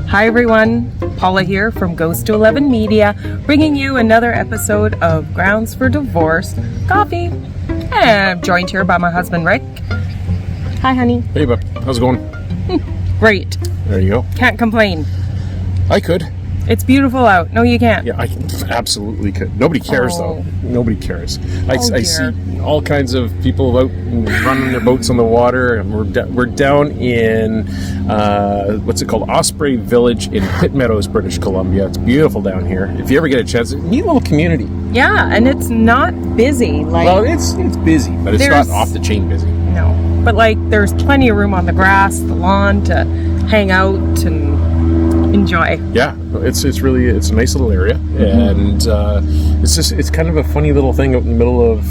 Hi everyone, Paula here from Ghost to 11 Media, bringing you another episode of Grounds for Divorce Coffee. And I'm joined here by my husband Rick. Hi honey. Hey bub, how's it going? Great. There you go. Can't complain. I could. It's beautiful out. No, you can't. Yeah, I absolutely could. Nobody cares though. Nobody cares. I see all kinds of people out running their boats on the water, and we're down in what's it called, Osprey Village in Pitt Meadows, British Columbia. It's beautiful down here. If you ever get a chance, neat little community. Yeah, and it's not busy. Well, it's busy, but it's not off the chain busy. No, but there's plenty of room on the grass, the lawn to hang out and enjoy. Yeah, it's a nice little area, and it's kind of a funny little thing out in the middle of,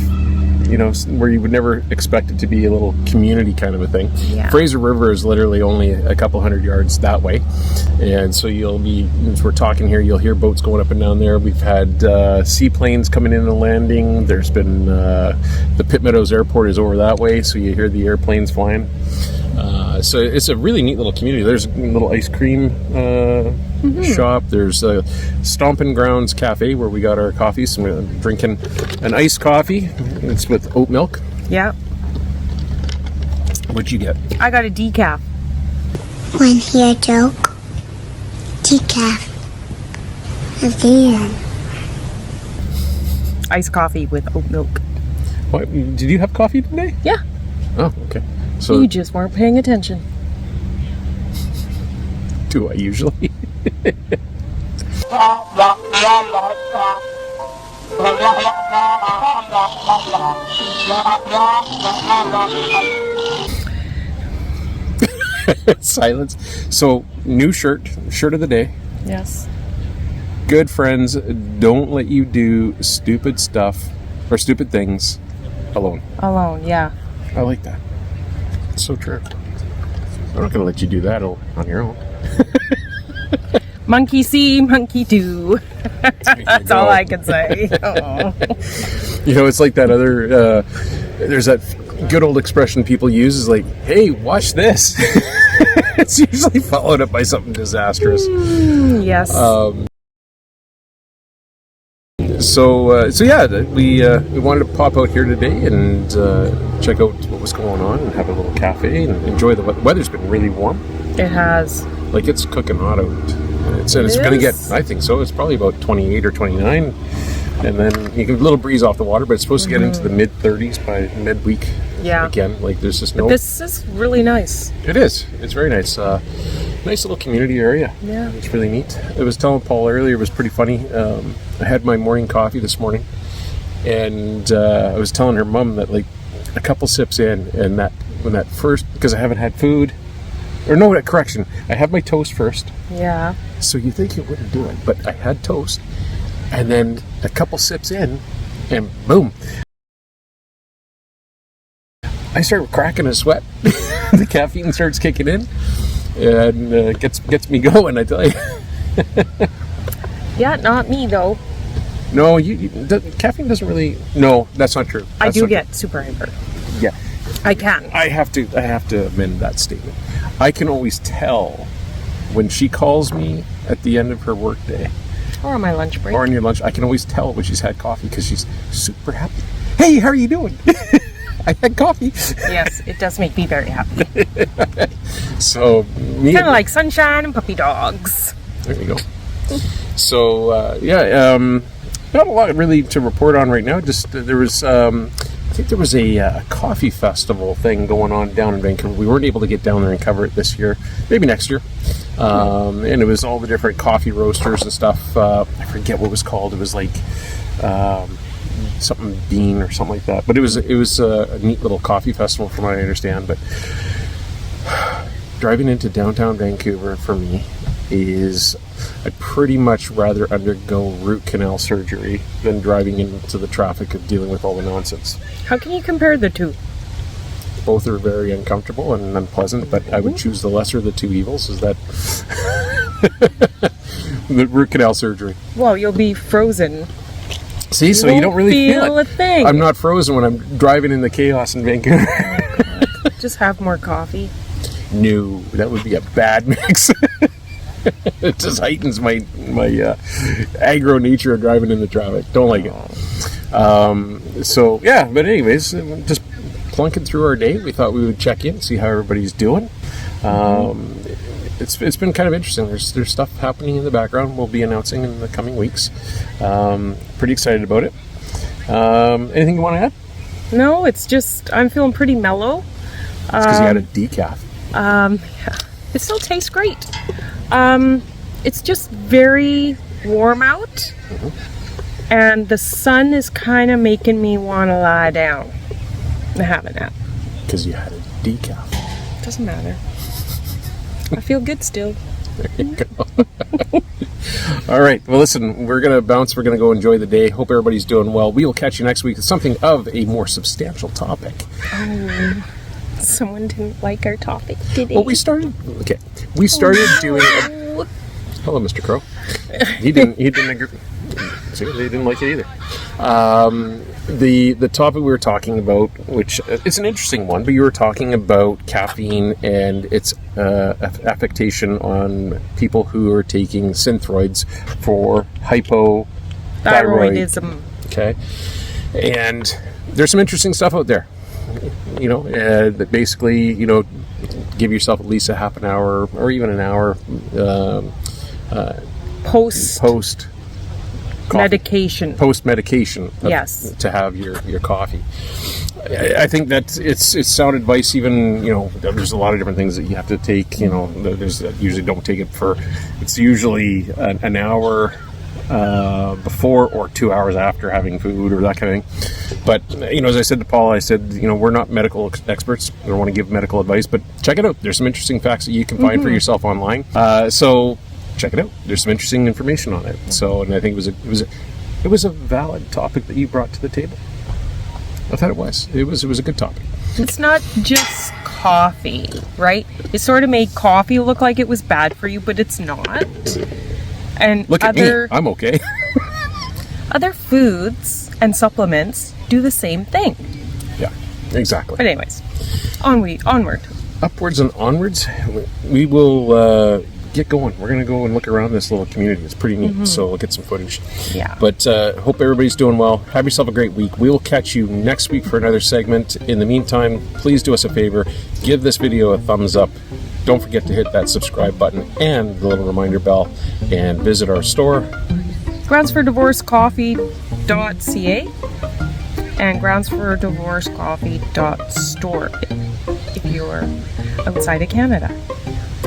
where you would never expect it to be a little community kind of a thing. Yeah. Fraser River is literally only a couple hundred yards that way, and so as we're talking here, you'll hear boats going up and down there. We've had seaplanes coming in and landing. There's been the Pitt Meadows Airport is over that way, so you hear the airplanes flying. So it's a really neat little community. There's a little ice cream shop. There's a Stomping Grounds Cafe where we got our coffees. So we're drinking an iced coffee. It's with oat milk. Yeah. What'd you get? I got a decaf. One here joke. Decaf. Again. Iced coffee with oat milk. What, did you have coffee today? Yeah. Oh, okay. So you just weren't paying attention. Do I usually? Silence. So, new shirt of the day. Yes. Good friends don't let you do stupid stuff or stupid things alone. Alone, yeah. I like that. It's so true. I'm not going to let you do that on your own. Monkey see, monkey do. That's all I can say. It's like that other, there's that good old expression people use is like, hey, watch this. It's usually followed up by something disastrous. Yes. So yeah, we wanted to pop out here today and check out what was going on and have a little cafe and enjoy the weather's been really warm. It has. Like it's cooking hot out. It's going to get, I think so, it's probably about 28 or 29. And then you get a little breeze off the water, but it's supposed to get into the mid-30s by midweek. Yeah. Again, there's just But this is really nice. It is. It's very nice. Nice little community area. Yeah. It's really neat. I was telling Paul earlier, it was pretty funny. I had my morning coffee this morning, and I was telling her mom that a couple sips in, and when that first, because I haven't had food, or no, correction, I had my toast first. Yeah. So you think it wouldn't do it, but I had toast, and then a couple sips in, and boom, I start cracking a sweat. The caffeine starts kicking in, and gets me going, I tell you. Yeah, not me though. No, caffeine doesn't really. No, that's not true. I do get super hyper. Yeah, I can. I have to amend that statement. I can always tell when she calls me at the end of her workday, Or on my lunch break. or on your lunch. I can always tell when she's had coffee because she's super happy. Hey, how are you doing? I had coffee. Yes, it does make me very happy. So Kind of like sunshine and puppy dogs. there you go. So not a lot really to report on right now. Just there was I think there was a coffee festival thing going on down in Vancouver. We weren't able to get down there and cover it this year. Maybe next year. And it was all the different coffee roasters and stuff. I forget what it was called. It was like something bean or something like that. But it was a neat little coffee festival from what I understand. But driving into downtown Vancouver for me is I'd pretty much rather undergo root canal surgery than driving into the traffic of dealing with all the nonsense. How can you compare the two? Both are very uncomfortable and unpleasant, but I would choose the lesser of the two evils. Is that the root canal surgery? Well, you'll be frozen. See, so you don't really feel a it. thing. I'm not frozen when I'm driving in the chaos in Vancouver. Just have more coffee. No, that would be a bad mix. It just heightens my aggro nature of driving into traffic. Don't like it. So yeah, but anyways, just plunking through our day. We thought we would check in, see how everybody's doing. It's been kind of interesting. There's stuff happening in the background. We'll be announcing in the coming weeks. Pretty excited about it. Anything you want to add? No, it's just I'm feeling pretty mellow. It's because you had a decaf. It still tastes great. It's just very warm out, and the sun is kind of making me want to lie down and have a nap. Because you had a decaf. Doesn't matter. I feel good still. There you go. All right. Well, listen, we're going to bounce. We're going to go enjoy the day. Hope everybody's doing well. We will catch you next week with something of a more substantial topic. Oh, someone didn't like our topic today. Well, we started doing... Hello, Mr. Crow. He didn't agree. See, they didn't like it either. The topic we were talking about, which it's an interesting one, but you were talking about caffeine and its affectation on people who are taking synthroids for hypothyroidism. Okay, and there's some interesting stuff out there. That basically, give yourself at least a half an hour or even an hour post medication. Post medication. Yes. To have your coffee. I think that it's sound advice. Even there's a lot of different things that you have to take. There's usually don't take it for. It's usually an hour before or 2 hours after having food or that kind of thing. But as I said to Paula, I said we're not medical experts. We don't want to give medical advice, but check it out. There's some interesting facts that you can find for yourself online. So check it out. There's some interesting information on it. So, and I think it was a valid topic that you brought to the table. I thought it was. It was a good topic. It's not just coffee, right? It sort of made coffee look like it was bad for you, but it's not. And look at me. I'm okay. Other foods and supplements do the same thing. Yeah, exactly. But anyways, onward. Upwards and onwards. We will get going. We're going to go and look around this little community. It's pretty neat, so we'll get some footage. Yeah. But hope everybody's doing well. Have yourself a great week. We will catch you next week for another segment. In the meantime, please do us a favor. Give this video a thumbs up. Don't forget to hit that subscribe button and the little reminder bell, and visit our store, groundsfordivorcecoffee.ca and groundsfordivorcecoffee.store if you're outside of Canada.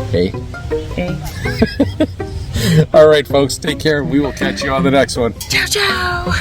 Hey. Okay. All right, folks, take care. We will catch you on the next one. Ciao, ciao.